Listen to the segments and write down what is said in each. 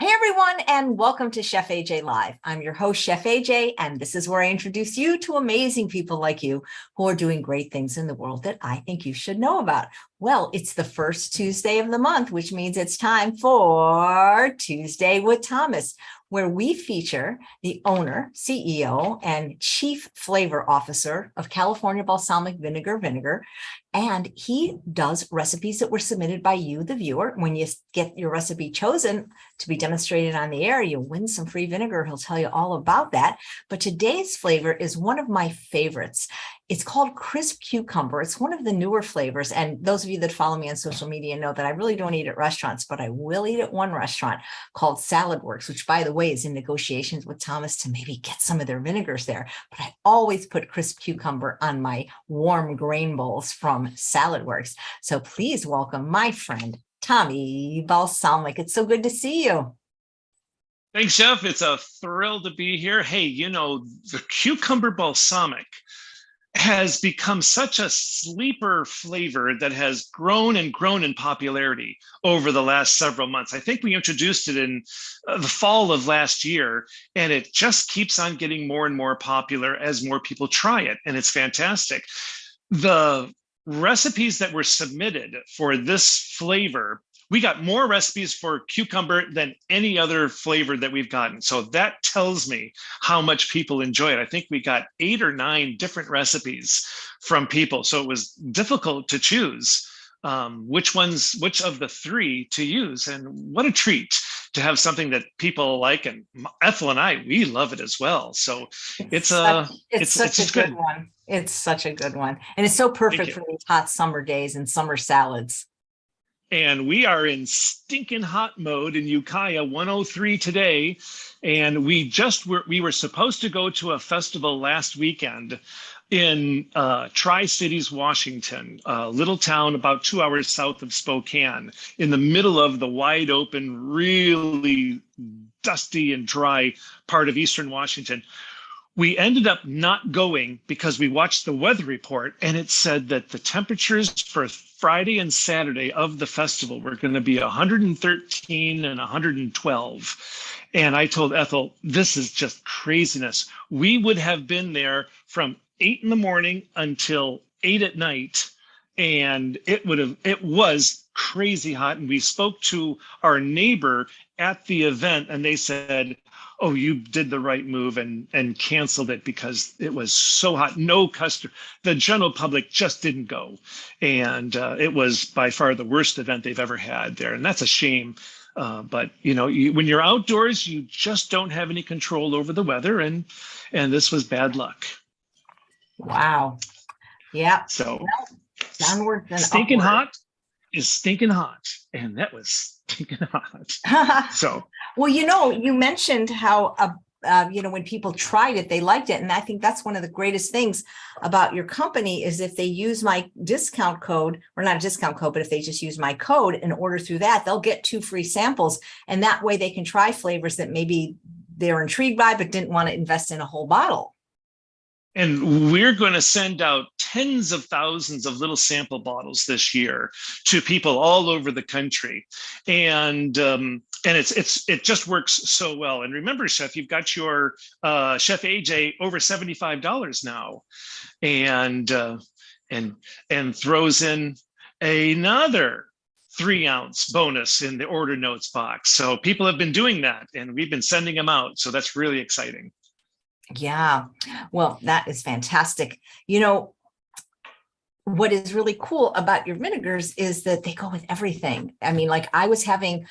Hey everyone, and welcome to Chef AJ Live. I'm your host, Chef AJ, and this is where I introduce you to amazing people like you who are doing great things in the world that I think you should know about. Well, it's the first Tuesday of the month, which means it's time for Tuesday with Thomas, where we feature the owner, CEO, and Chief Flavor Officer of California Balsamic Vinegar. And he does recipes that were submitted by you, the viewer. When you get your recipe chosen to be demonstrated on the air, you win some free vinegar. He'll tell you all about that. But today's flavor is one of my favorites. It's called crisp cucumber. It's one of the newer flavors. And those of you that follow me on social media know that I really don't eat at restaurants, but I will eat at one restaurant called Salad Works, which, by the way, is in negotiations with Thomas to maybe get some of their vinegars there. But I always put crisp cucumber on my warm grain bowls from Salad Works. So please welcome my friend, Tommy Balsamic. It's so good to see you. Thanks, Chef. It's a thrill to be here. Hey, the cucumber balsamic has become such a sleeper flavor that has grown and grown in popularity over the last several months. I think we introduced it in the fall of last year, and it just keeps on getting more and more popular as more people try it, and it's fantastic. The recipes that were submitted for this flavor, we got more recipes for cucumber than any other flavor that we've gotten. So that tells me how much people enjoy it. I think we got 8 or 9 different recipes from people. So it was difficult to choose which of the 3 to use. And what a treat to have something that people like. And Ethel and I, we love it as well. So it's such a good one. It's such a good one. And it's so perfect for these hot summer days and summer salads. And we are in Stinkin Hot mode in Ukiah 103 today. And we were supposed to go to a festival last weekend in Tri-Cities, Washington, a little town about 2 hours south of Spokane, in the middle of the wide open, really dusty and dry part of Eastern Washington. We ended up not going because we watched the weather report, and it said that the temperatures for Friday and Saturday of the festival were going to be 113 and 112. And I told Ethel, this is just craziness. We would have been there from 8 in the morning until 8 at night. And it was crazy hot. And we spoke to our neighbor at the event, and they said, oh, you did the right move and canceled it because it was so hot. No customer, the general public just didn't go. And it was by far the worst event they've ever had there. And that's a shame. But, when you're outdoors, you just don't have any control over the weather. And this was bad luck. Wow. Yeah. So downward and Stinkin' upward. Hot is stinking hot. And that was stinking hot. So. Well, you mentioned how, when people tried it, they liked it. And I think that's one of the greatest things about your company is if they use my discount code, or not a discount code, but if they just use my code and order through that, they'll get 2 free samples. And that way they can try flavors that maybe they're intrigued by, but didn't want to invest in a whole bottle. And we're going to send out tens of thousands of little sample bottles this year to people all over the country. And it just works so well. And remember, Chef, you've got your Chef AJ over $75 now, and throws in another 3-ounce bonus in the order notes box. So people have been doing that, and we've been sending them out. So that's really exciting. Yeah, well, that is fantastic. What is really cool about your vinegars is that they go with everything. I mean, like I was having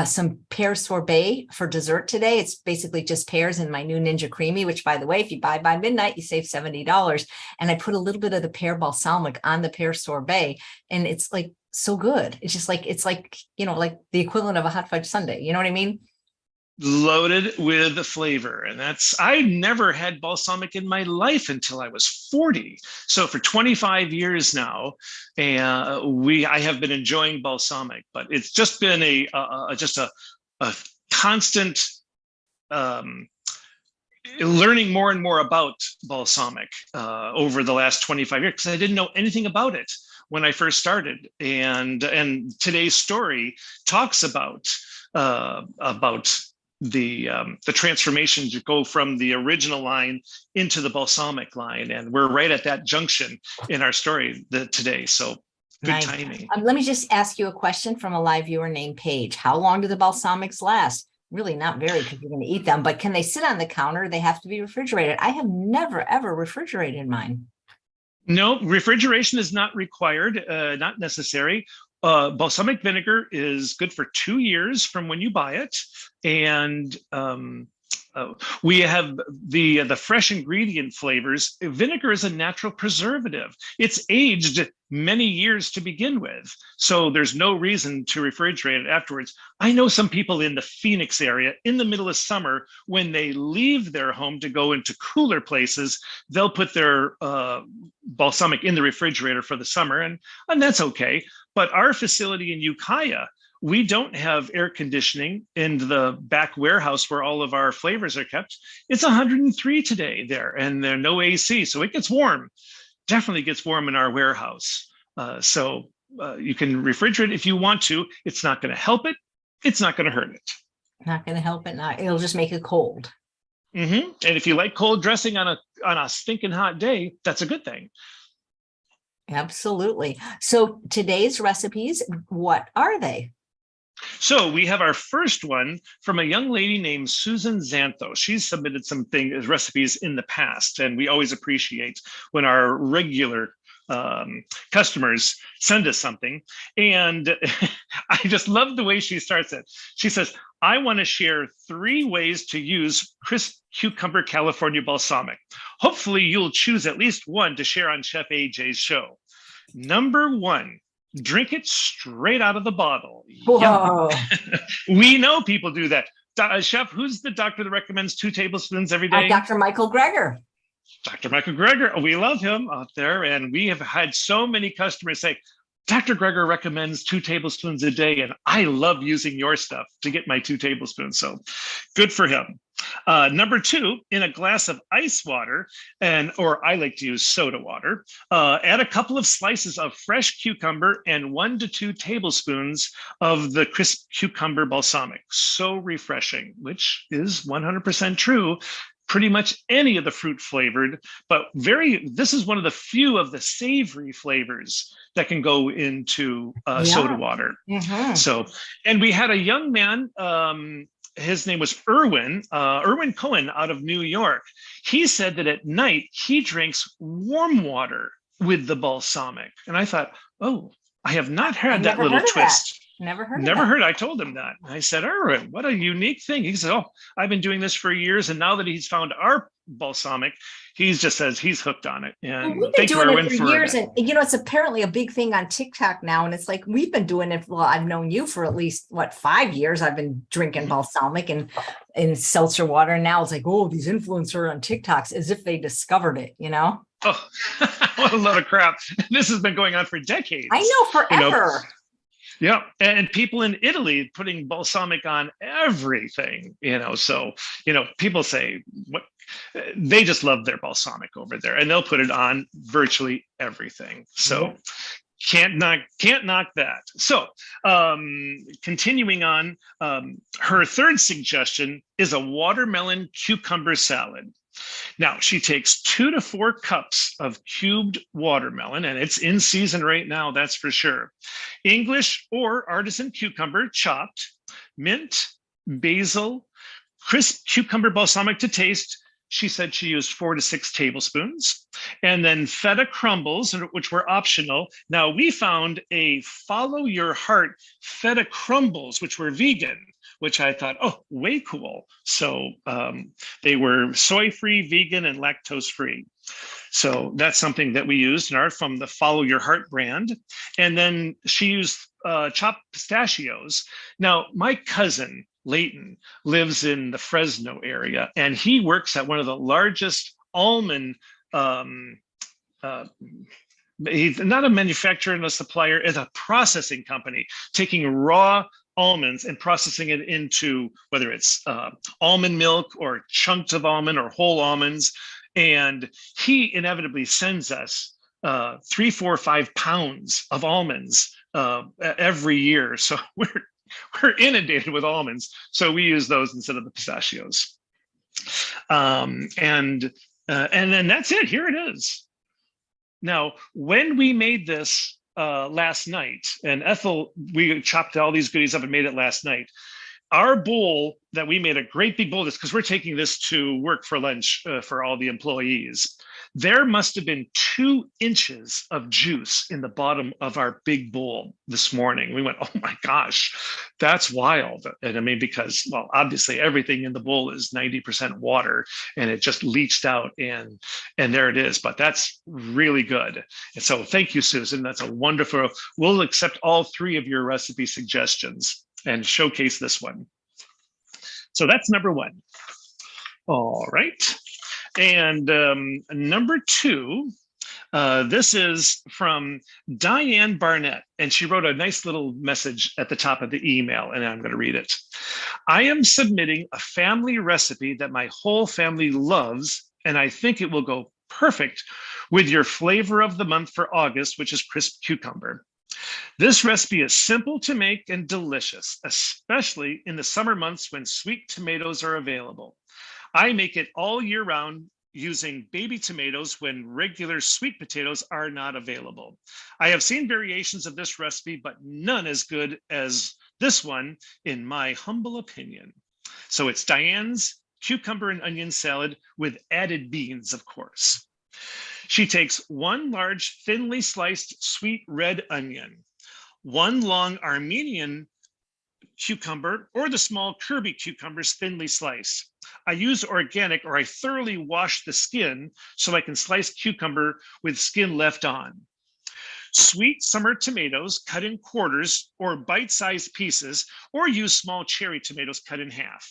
some Pear Sorbet for dessert today. It's basically just pears in my new Ninja Creamy, which, by the way, if you buy by midnight, you save $70. And I put a little bit of the pear balsamic on the Pear Sorbet, and it's like so good. It's just like, like the equivalent of a hot fudge sundae. You know what I mean? Loaded with the flavor. And I never had balsamic in my life until I was 40. So for 25 years now, I have been enjoying balsamic, but it's just been a constant learning more and more about balsamic over the last 25 years, because I didn't know anything about it when I first started. And today's story talks about about the transformation to go from the original line into the balsamic line, and we're right at that junction in our story today. So good Nice. timing. Let me just ask you a question from a live viewer named Paige. How long do the balsamics last? Really not very, because you're going to eat them, but can they sit on the counter? They have to be refrigerated. I have never, ever refrigerated mine. No, refrigeration is not required, not necessary. Balsamic vinegar is good for 2 years from when you buy it. And we have the fresh ingredient flavors. Vinegar is a natural preservative. It's aged many years to begin with, so there's no reason to refrigerate it afterwards. I know some people in the Phoenix area in the middle of summer, when they leave their home to go into cooler places, they'll put their balsamic in the refrigerator for the summer, and that's okay. But our facility in Ukiah, we don't have air conditioning in the back warehouse where all of our flavors are kept. It's 103 today there, and there's no AC, so it gets warm. Definitely gets warm in our warehouse. So you can refrigerate if you want to. It's not going to help it. It's not going to hurt it. Not going to help it. Not. It'll just make it cold. And if you like cold dressing on a stinking hot day, that's a good thing. Absolutely. So today's recipes, what are they? So we have our first one from a young lady named Susan Xantho. She's submitted some recipes in the past, and we always appreciate when our regular customers send us something. And I just love the way she starts it. She says, I want to share 3 ways to use crisp cucumber California balsamic. Hopefully you'll choose at least one to share on Chef AJ's show. Number 1, drink it straight out of the bottle. Whoa. We know people do that. Chef, who's the doctor that recommends 2 tablespoons every day? Dr. Michael Greger. Dr. Michael Greger. We love him out there. And we have had so many customers say, Dr. Greger recommends 2 tablespoons a day, and I love using your stuff to get my 2 tablespoons. So good for him. Number 2, in a glass of ice water, or I like to use soda water, add a couple of slices of fresh cucumber and 1 to 2 tablespoons of the crisp cucumber balsamic. So refreshing, which is 100% true. Pretty much any of the fruit flavored, but this is one of the few of the savory flavors that can go into soda water. So, and we had a young man, his name was Erwin Cohen out of New York. He said that at night he drinks warm water with the balsamic. And I thought, oh, I have not heard that little twist. Never heard. I told him that. I said, Erwin, what a unique thing. He said, oh, I've been doing this for years. And now that he's found our balsamic, he just says he's hooked on it. And we've been doing it for years. And, it's apparently a big thing on TikTok now. And it's like, we've been doing it. Well, I've known you for at least, 5 years. I've been drinking balsamic and seltzer water. And now it's like, oh, these influencers on TikToks, as if they discovered it, Oh, what a load of crap. This has been going on for decades. I know, forever. Yeah. And people in Italy putting balsamic on everything, so, people say what they just love their balsamic over there, and they'll put it on virtually everything. So can't knock that. So continuing on, her third suggestion is a watermelon cucumber salad. Now, she takes 2 to 4 cups of cubed watermelon, and it's in season right now, that's for sure. English or artisan cucumber chopped, mint, basil, crisp cucumber balsamic to taste. She said she used 4 to 6 tablespoons, and then feta crumbles, which were optional. Now, we found a Follow Your Heart feta crumbles, which were vegan, which I thought, oh, way cool. So they were soy-free, vegan, and lactose-free. So that's something that we used from the Follow Your Heart brand. And then she used chopped pistachios. Now, my cousin, Leighton, lives in the Fresno area, and he works at one of the largest almond, he's not a manufacturer and a supplier, it's a processing company, taking raw almonds and processing it into whether it's almond milk or chunks of almond or whole almonds. And he inevitably sends us 3, 4, 5 pounds of almonds every year. So we're inundated with almonds, so we use those instead of the pistachios. And then that's it. Here it is. Now, when we made this last night, and Ethel, we chopped all these goodies up and made it last night. Our bowl that we made, a great big bowl, this because we're taking this to work for lunch for all the employees. There must have been 2 inches of juice in the bottom of our big bowl this morning. We went, oh my gosh, that's wild. And I mean, because, well, obviously everything in the bowl is 90% water, and it just leached out, and there it is. But that's really good. And so thank you, Susan. That's a wonderful, we'll accept all 3 of your recipe suggestions and showcase this one. So that's number 1. All right. And number 2, this is from Diane Barnett, and she wrote a nice little message at the top of the email, and I'm going to read it. I am submitting a family recipe that my whole family loves, and I think it will go perfect with your flavor of the month for August, which is crisp cucumber. This recipe is simple to make and delicious, especially in the summer months when sweet tomatoes are available. I make it all year round using baby tomatoes when regular sweet potatoes are not available. I have seen variations of this recipe, but none as good as this one, in my humble opinion. So it's Diane's cucumber and onion salad with added beans, of course. She takes 1 large, thinly sliced sweet red onion, 1 long Armenian cucumber, or the small Kirby cucumbers thinly sliced. I use organic, or I thoroughly wash the skin so I can slice cucumber with skin left on. Sweet summer tomatoes cut in quarters or bite-sized pieces, or use small cherry tomatoes cut in half.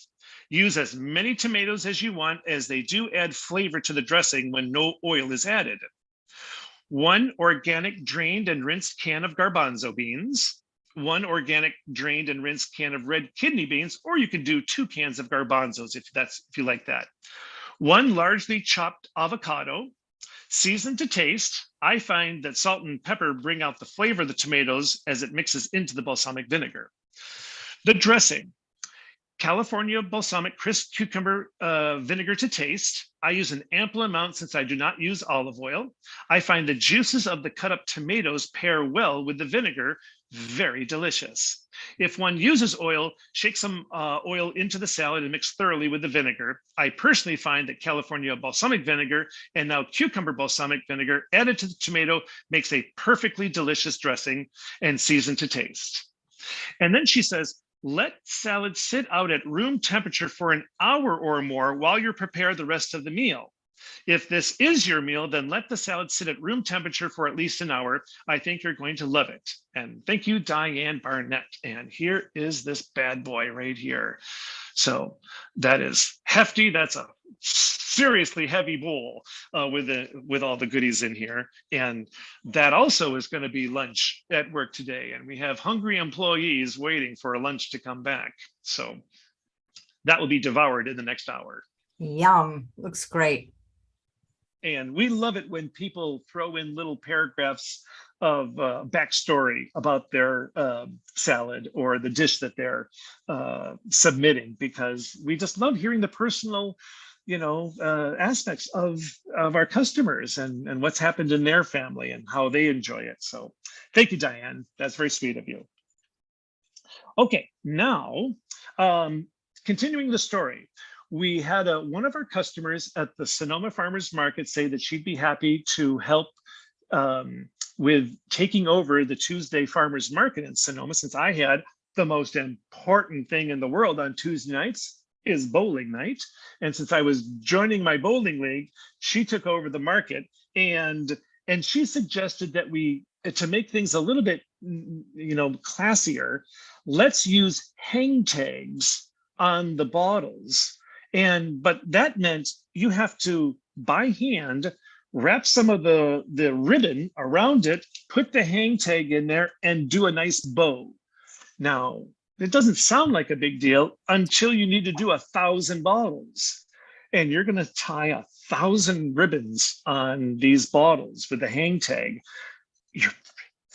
Use as many tomatoes as you want, as they do add flavor to the dressing when no oil is added. 1 organic drained and rinsed can of garbanzo beans, 1 organic drained and rinsed can of red kidney beans, or you can do 2 cans of garbanzos if you like that. 1 largely chopped avocado, seasoned to taste. I find that salt and pepper bring out the flavor of the tomatoes as it mixes into the balsamic vinegar. The dressing: California balsamic crisp cucumber vinegar to taste. I use an ample amount since I do not use olive oil. I find the juices of the cut up tomatoes pair well with the vinegar. Very delicious. If one uses oil, shake some oil into the salad and mix thoroughly with the vinegar. I personally find that California balsamic vinegar and now cucumber balsamic vinegar added to the tomato makes a perfectly delicious dressing and seasoned to taste. And then she says, let salad sit out at room temperature for an hour or more while you prepare the rest of the meal. If this is your meal, then let the salad sit at room temperature for at least an hour. I think you're going to love it. And thank you, Diane Barnett. And here is this bad boy right here. So that is hefty. That's a seriously heavy bowl with all the goodies in here. And that also is going to be lunch at work today. And we have hungry employees waiting for a lunch to come back. So that will be devoured in the next hour. Yum. Looks great. And we love it when people throw in little paragraphs of backstory about their salad or the dish that they're submitting, because we just love hearing the personal, aspects of our customers and what's happened in their family and how they enjoy it. So thank you, Diane. That's very sweet of you. Okay, now continuing the story. We had one of our customers at the Sonoma Farmers Market say that she'd be happy to help with taking over the Tuesday Farmers Market in Sonoma, since I had the most important thing in the world on Tuesday nights is bowling night. And since I was joining my bowling league, she took over the market, and she suggested that to make things a little bit, classier, let's use hang tags on the bottles. But that meant you have to, by hand, wrap some of the ribbon around it, put the hang tag in there, and do a nice bow. Now, it doesn't sound like a big deal until you need to do 1,000 bottles. And you're going to tie 1,000 ribbons on these bottles with the hang tag. You're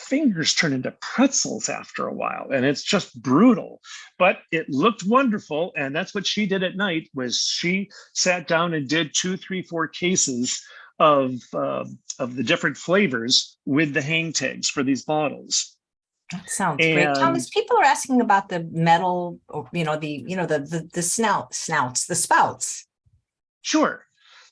fingers turn into pretzels after a while, and it's just brutal. But it looked wonderful, and that's what she did at night. Was she sat down and did 2, 3, 4 cases of the different flavors with the hang tags for these bottles. That sounds great. And Thomas, people are asking about the metal, or the snouts, the spouts. sure,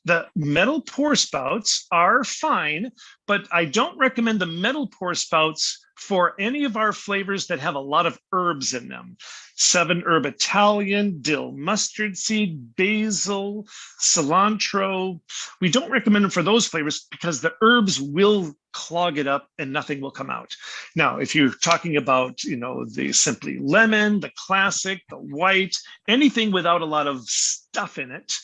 the metal pour spouts are fine, but I don't recommend the metal pour spouts for any of our flavors that have a lot of herbs in them. 7-herb Italian, dill mustard seed, basil, cilantro. We don't recommend them for those flavors because the herbs will clog it up and nothing will come out. Now, if you're talking about, the Simply Lemon, the classic, the white, anything without a lot of stuff in it,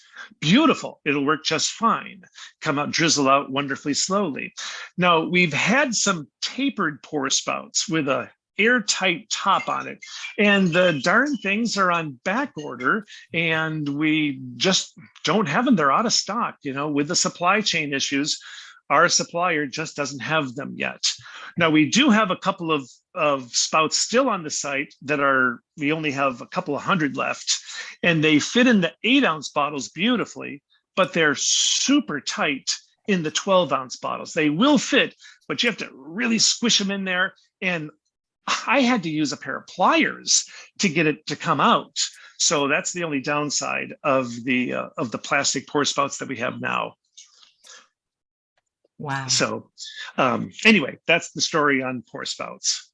beautiful. It'll work just fine. Come out, drizzle out wonderfully slowly. Now, we've had some tapered pour spouts with a airtight top on it, and the darn things are on back order, and we just don't have them. They're out of stock. With the supply chain issues, our supplier just doesn't have them yet. Now, we do have a couple of spouts still on the site we only have a couple of hundred left, and they fit in the 8-ounce bottles beautifully, but they're super tight in the 12-ounce bottles. They will fit, but you have to really squish them in there. And I had to use a pair of pliers to get it to come out. So that's the only downside of the plastic pour spouts that we have now. Wow. So anyway, that's the story on pour spouts.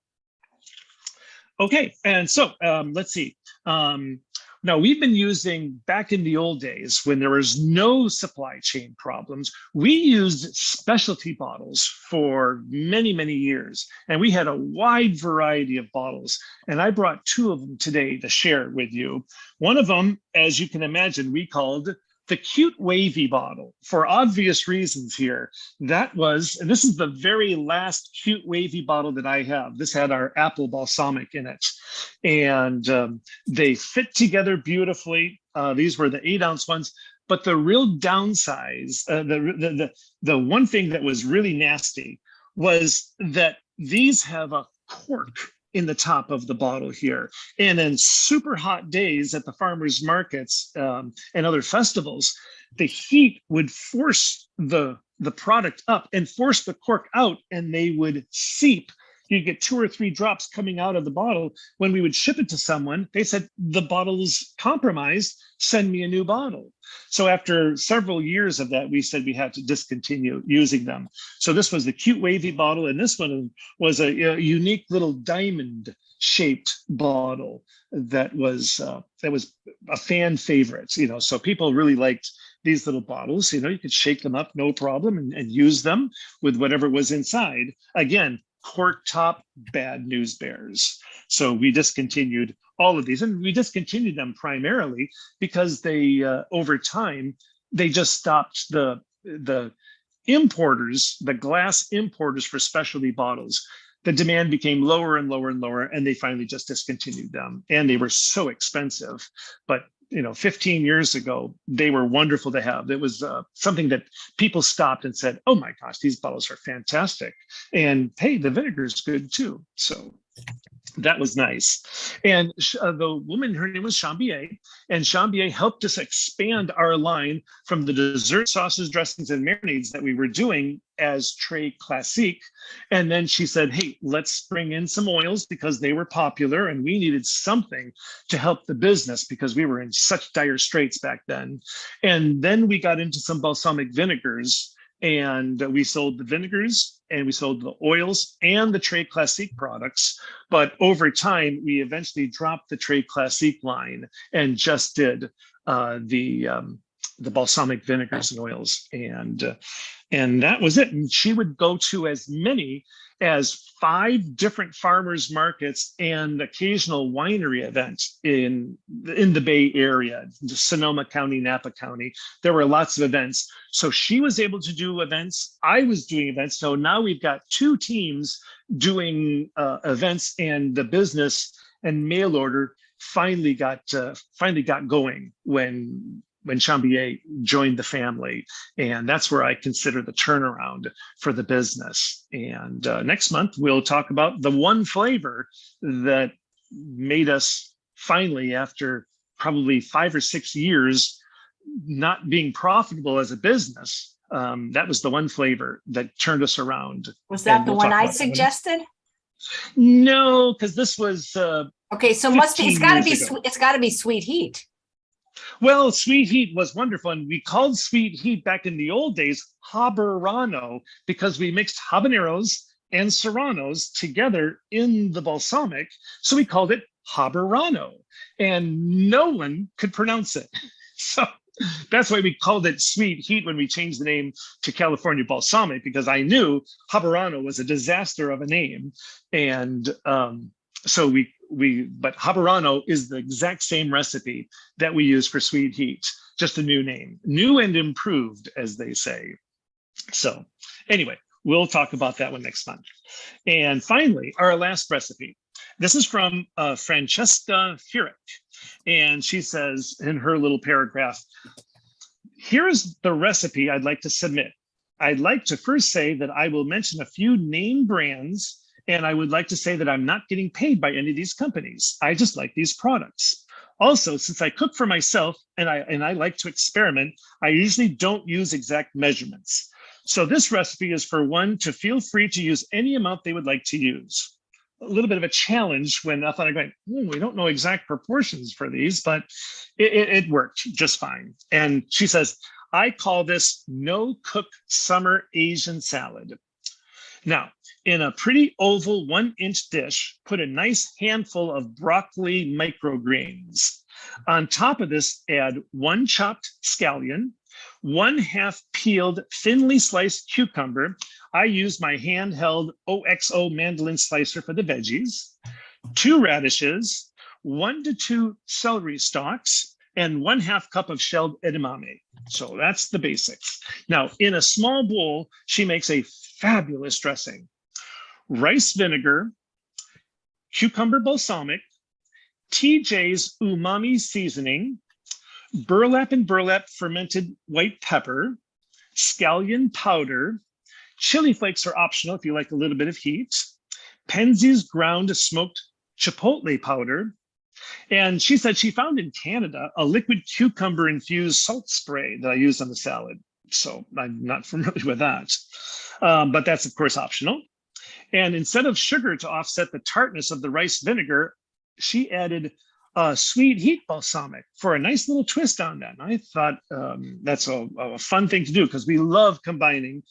Okay, and so let's see. Now, we've been using, back in the old days when there was no supply chain problems, we used specialty bottles for many, many years. And we had a wide variety of bottles. And I brought 2 of them today to share with you. One of them, as you can imagine, we called the cute wavy bottle, for obvious reasons here. And this is the very last cute wavy bottle that I have. This had our apple balsamic in it. And they fit together beautifully. These were the 8-ounce ones. But the real downsize, the one thing that was really nasty was that these have a cork in the top of the bottle here. And in super hot days at the farmers markets and other festivals, the heat would force the product up and force the cork out, and they would seep. You'd get 2 or 3 drops coming out of the bottle. When we would ship it to someone, they said, the bottle's compromised, send me a new bottle. So after several years of that, we said we had to discontinue using them. So this was the cute wavy bottle, and this one was a unique little diamond shaped bottle that was a fan favorite. So people really liked these little bottles. You could shake them up, no problem, and use them with whatever was inside. Again, cork top, bad news bears. So we discontinued all of these, and we discontinued them primarily because they, over time, they just stopped the importers, the glass importers for specialty bottles. The demand became lower and lower and lower, and they finally just discontinued them. And they were so expensive. But 15 years ago, they were wonderful to have. It was something that people stopped and said, oh my gosh, these bottles are fantastic. And hey, the vinegar is good too. So that was nice. And the woman, her name was Chambier, and Chambier helped us expand our line from the dessert sauces, dressings, and marinades that we were doing as Très Classique. And then she said, hey, let's bring in some oils because they were popular and we needed something to help the business because we were in such dire straits back then. And then we got into some balsamic vinegars, and we sold the vinegars and we sold the oils and the Très Classique products. But over time, we eventually dropped the Très Classique line and just did the balsamic vinegars and oils. And that was it. And she would go to as many as 5 different farmers markets and occasional winery events in the Bay Area, Sonoma County, Napa County. There were lots of events. So she was able to do events. I was doing events. So now we've got 2 teams doing events, and the business and mail order finally got going when when Chambier joined the family. And that's where I consider the turnaround for the business. And next month, we'll talk about the one flavor that made us finally, after probably 5 or 6 years, not being profitable as a business. That was the one flavor that turned us around. Was that the one I suggested? No, because this was okay. So it's got to be Sweet Heat. Well, Sweet Heat was wonderful, and we called Sweet Heat back in the old days Habanero because we mixed habaneros and serranos together in the balsamic, so we called it Habanero, and no one could pronounce it. So that's why we called it Sweet Heat when we changed the name to California Balsamic, because I knew Habanero was a disaster of a name, and so but Habanero is the exact same recipe that we use for Sweet Heat, just a new name, new and improved, as they say. So anyway, we'll talk about that one next month. And finally, our last recipe. This is from Francesca Furick. And she says in her little paragraph, here's the recipe I'd like to submit. I'd like to first say that I will mention a few name brands, and I would like to say that I'm not getting paid by any of these companies. I just like these products. Also, since I cook for myself and I like to experiment, I usually don't use exact measurements. So this recipe is for one to feel free to use any amount they would like to use. A little bit of a challenge when I thought, we don't know exact proportions for these, but it worked just fine. And she says, I call this no-cook summer Asian salad. Now, in a pretty oval 1-inch dish, put a nice handful of broccoli microgreens. On top of this, add 1 chopped scallion, 1/2 peeled, thinly sliced cucumber. I use my handheld OXO mandolin slicer for the veggies, 2 radishes, 1 to 2 celery stalks, and 1/2 cup of shelled edamame. So that's the basics. Now, in a small bowl, she makes a fabulous dressing. Rice vinegar, cucumber balsamic, TJ's umami seasoning, burlap and burlap fermented white pepper, scallion powder, chili flakes are optional if you like a little bit of heat, Penzeys ground smoked chipotle powder. And she said she found in Canada a liquid cucumber infused salt spray that I use on the salad. So I'm not familiar with that, but that's of course optional. And instead of sugar to offset the tartness of the rice vinegar, she added Sweet Heat balsamic for a nice little twist on that. And I thought that's a fun thing to do because we love combining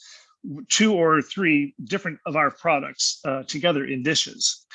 2 or 3 different of our products together in dishes.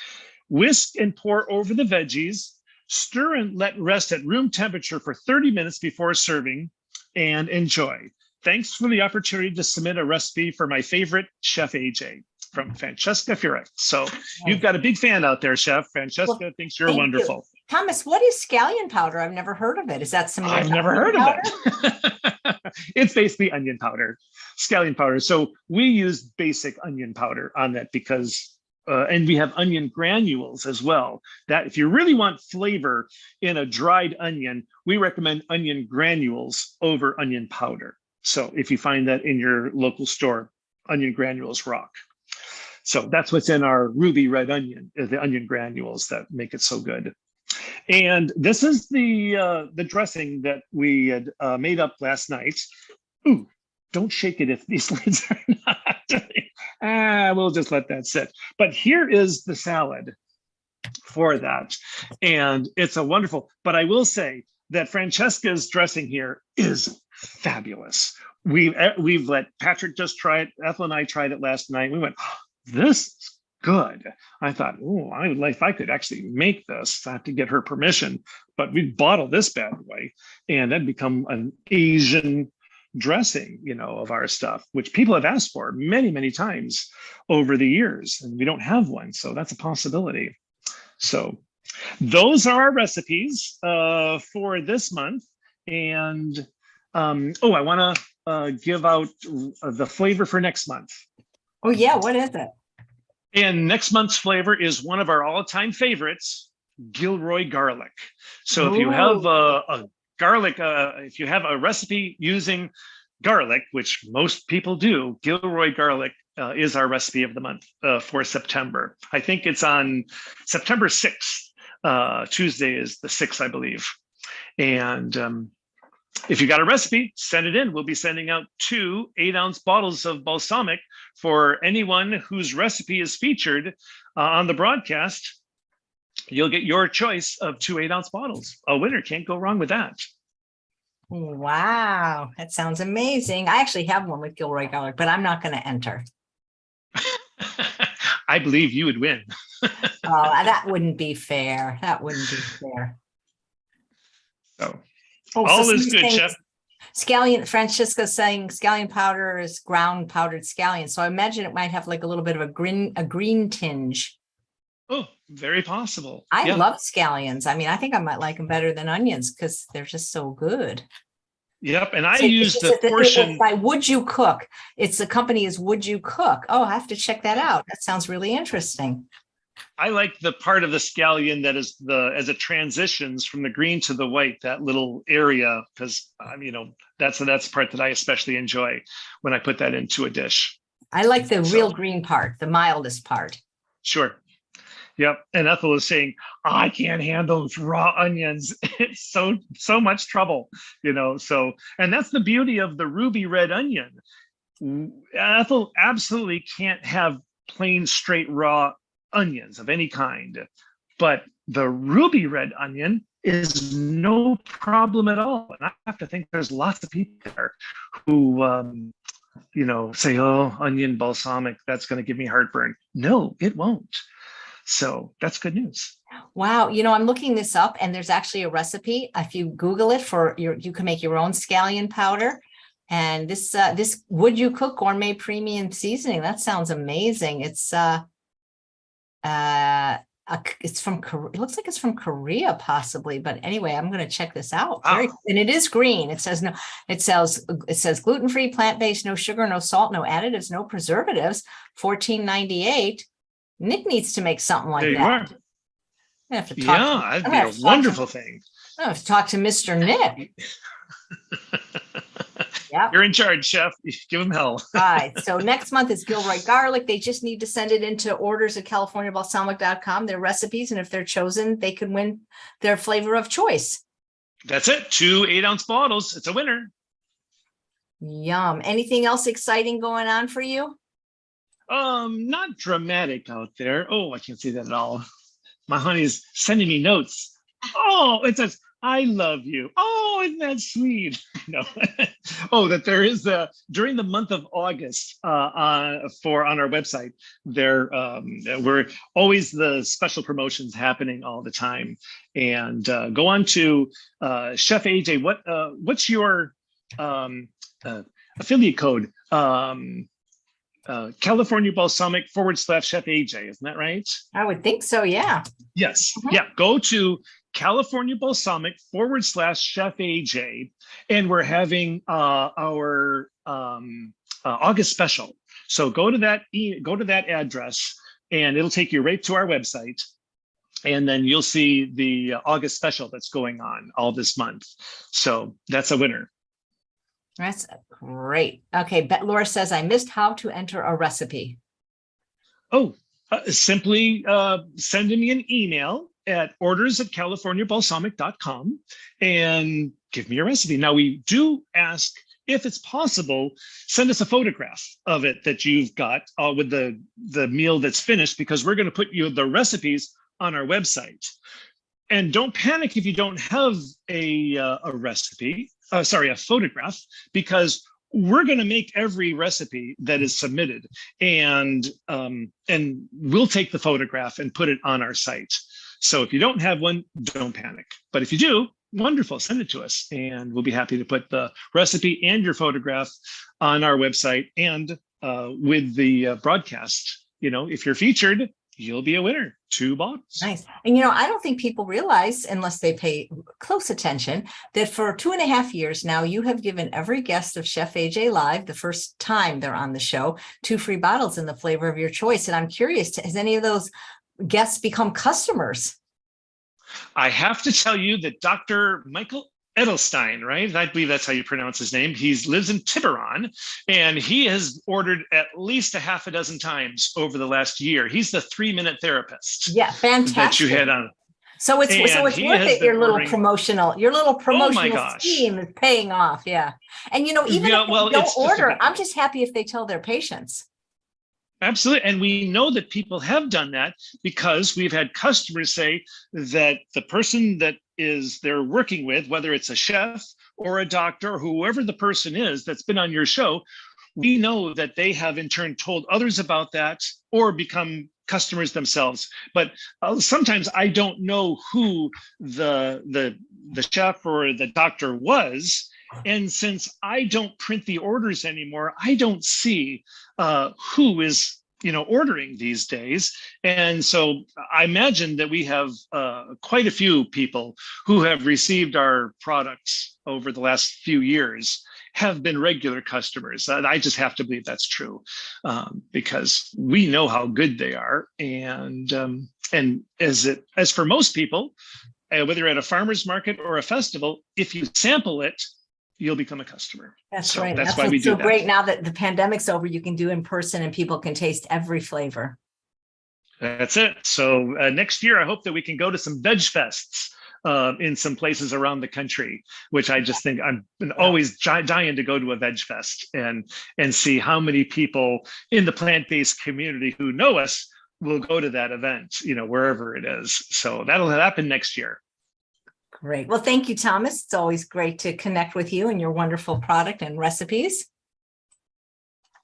Whisk and pour over the veggies, stir and let rest at room temperature for 30 minutes before serving, and enjoy. Thanks for the opportunity to submit a recipe for my favorite Chef AJ, from Francesca Furick. So you've got a big fan out there, Chef. Francesca thinks you're wonderful. You. Thomas, what is scallion powder? I've never heard of it. Is that similar? I've never heard of it. It's basically onion powder, scallion powder. So we use basic onion powder on that because, and we have onion granules as well. That if you really want flavor in a dried onion, we recommend onion granules over onion powder. So if you find that in your local store, onion granules rock. So that's what's in our ruby red onion, the onion granules that make it so good. And this is the dressing that we had made up last night. Ooh, don't shake it if these lids are not. We'll just let that sit. But here is the salad for that. And it's a wonderful, but I will say that Francesca's dressing here is fabulous. We've let Patrick just try it. Ethel and I tried it last night. We went, oh, this is good. I thought, oh, I would like if I could actually make this. I have to get her permission, but we'd bottle this bad boy, and that'd become an Asian dressing, of our stuff, which people have asked for many, many times over the years, and we don't have one. So that's a possibility. So those are our recipes for this month. And I want to give out the flavor for next month. Oh yeah, what is it? And next month's flavor is one of our all-time favorites, Gilroy garlic. So if you have a garlic, if you have a recipe using garlic, which most people do, Gilroy garlic is our recipe of the month for September. I think it's on September 6th. Tuesday is the 6th, I believe. And if you got a recipe, send it in. We'll be sending out 2 8-ounce bottles of balsamic for anyone whose recipe is featured on the broadcast. You'll get your choice of 2 8-ounce bottles. A winner, can't go wrong with that. Wow, that sounds amazing. I actually have one with Gilroy garlic, but I'm not going to enter. I believe you would win. Oh, that wouldn't be fair. That wouldn't be fair. So, Oh, all so is good, Chef. Scallion, Francesca saying scallion powder is ground powdered scallion. So I imagine it might have like a little bit of a green tinge. Oh, very possible. I love scallions. I mean, I think I might like them better than onions because they're just so good. Yep, and I use the portion. It's by Would You Cook. It's the company is Would You Cook. Oh, I have to check that out. That sounds really interesting. I like the part of the scallion that is as it transitions from the green to the white, that little area, because that's the part that I especially enjoy when I put that into a dish. I like the real green part, the mildest part. Sure. Yep. And Ethel is saying, I can't handle raw onions. It's so much trouble, so, and that's the beauty of the ruby red onion. Ethel absolutely can't have plain straight raw onions of any kind, but the ruby red onion is no problem at all. And I have to think there's lots of people there who, say, oh, onion balsamic, that's going to give me heartburn. No, it won't. So that's good news. Wow. I'm looking this up and there's actually a recipe. If you Google it you can make your own scallion powder. And this Would You Cook gourmet premium seasoning. That sounds amazing. It's from Korea. It looks like it's from Korea possibly, but anyway, I'm going to check this out. And it is green. It says it says gluten-free, plant-based, no sugar, no salt, no additives, no preservatives, $14.98. Nick needs to make something like that. I have to talk. That'd be a wonderful thing. I have to talk to Mr. Nick. Yeah, you're in charge, Chef. Give him hell. All right. So next month is Gilroy garlic. They just need to send it into orders at CaliforniaBalsamic.com, their recipes, and if they're chosen, they could win their flavor of choice. That's it. 2 8-ounce bottles. It's a winner. Yum. Anything else exciting going on for you? Not dramatic out there. Oh, I can't see that at all. My honey's sending me notes. Oh, it says, I love you. Oh, isn't that sweet? No. Oh, that there is during the month of August on our website, we're always the special promotions happening all the time. And go on to Chef AJ. What's your affiliate code? California Balsamic /Chef AJ, isn't that right? I would think so, yeah. Yes. Yeah. Go to California Balsamic /Chef AJ, and we're having our August special. So go to that address, and it'll take you right to our website, and then you'll see the August special that's going on all this month. So that's a winner. That's great. Okay, Laura says, I missed how to enter a recipe. Oh, simply send me an email at orders@californiabalsamic.com and give me a recipe. Now, we do ask, if it's possible, send us a photograph of it that you've got with the meal that's finished, because we're going to put the recipes on our website. And don't panic if you don't have a photograph, because we're going to make every recipe that is submitted, and we'll take the photograph and put it on our site. So if you don't have one, don't panic. But if you do, wonderful, send it to us, and we'll be happy to put the recipe and your photograph on our website. And with the broadcast, if you're featured, you'll be a winner. 2 bottles. Nice. And I don't think people realize, unless they pay close attention, that for 2.5 years now, you have given every guest of Chef AJ Live, the first time they're on the show, 2 free bottles in the flavor of your choice. And I'm curious, has any of those guests become customers? I have to tell you that Dr. Michael Edelstein, right? I believe that's how you pronounce his name. He lives in Tiburon, and he has ordered at least a half a dozen times over the last year. He's the 3-minute therapist Yeah, that you fantastic. had on. So it's And worth he has it. been ordering. Your little Oh my promotional gosh. scheme is paying off. Yeah. And even Yeah, if well, they don't it's just a order, bit. I'm just happy if they tell their patients. Absolutely. And we know that people have done that because we've had customers say that the person that they're working with, whether it's a chef or a doctor or whoever the person is that's been on your show, we know that they have in turn told others about that or become customers themselves. But sometimes I don't know who the chef or the doctor was. And since I don't print the orders anymore, I don't see who is ordering these days. And so I imagine that we have quite a few people who have received our products over the last few years have been regular customers. I just have to believe that's true because we know how good they are. And as for most people, whether at a farmer's market or a festival, if you sample it, you'll become a customer. That's so right. That's why we do so that. Great now that the pandemic's over, you can do in person and people can taste every flavor. That's it. So next year, I hope that we can go to some veg fests in some places around the country, which I just think I'm always dying to go to a veg fest and see how many people in the plant-based community who know us will go to that event, wherever it is. So that'll happen next year. Great. Well, thank you, Thomas. It's always great to connect with you and your wonderful product and recipes.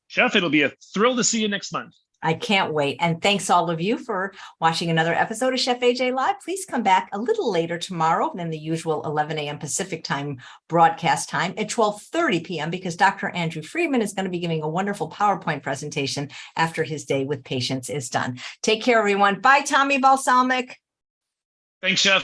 Chef, it'll be a thrill to see you next month. I can't wait. And thanks all of you for watching another episode of Chef AJ Live. Please come back a little later tomorrow than the usual 11 a.m. Pacific time broadcast time at 12:30 p.m. because Dr. Andrew Friedman is going to be giving a wonderful PowerPoint presentation after his day with patients is done. Take care, everyone. Bye, Tommy Balsamic. Thanks, Chef.